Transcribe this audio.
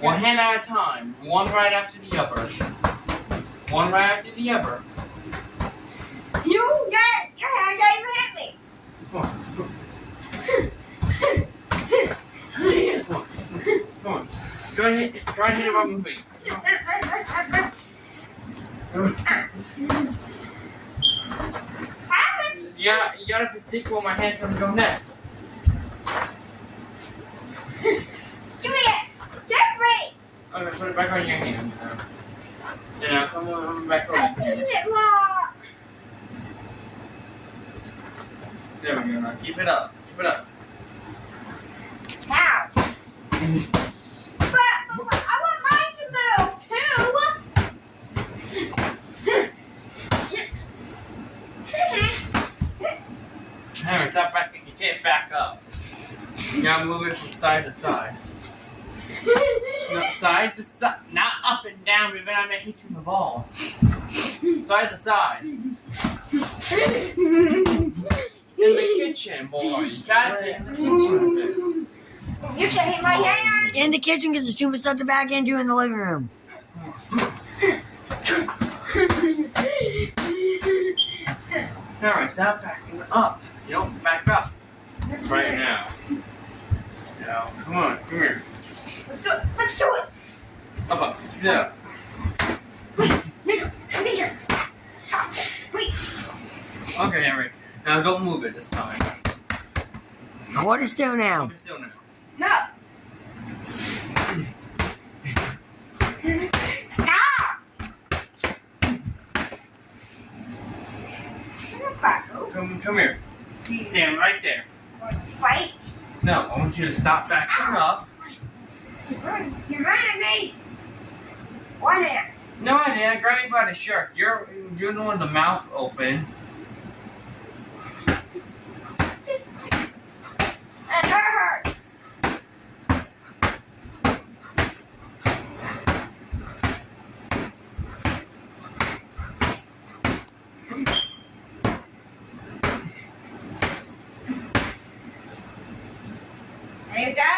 One hand at a time. One right after the other. One right after the other. Your hand don't even hit me. Come on. Come on. Try to hit it while moving. Happens. Yeah, you gotta predict where my hand's gonna go next. Give me it. Get ready. Okay, put it back on your hand. Yeah, come on, back on your hand. There we go. Now keep it up. Keep it up. How? But I want mine to move too. Alright, stop backing. You can't back up. You gotta move it from side to side. No, side to side. Not up and down, but I'm gonna hit you in the balls. Side to side. In the kitchen, boy. You gotta stay in the kitchen. You can hit my hand. In the kitchen because the stupid stuff to back into in the living room. Alright, stop backing up. You don't back up. Right now. Now, come on, come here. Let's do it. Let's do it. Up. Yeah. Measure. Wait. Okay, Henry. Now don't move it this time. Hold it still now. Hold it still now. No. Stop. Come here. Stand right there. Wait. No, I want you to stop backing up. You're running me. One hand. No, I didn't. Grab me by the shirt. You're the one with the mouth open. It hurts. Are you done?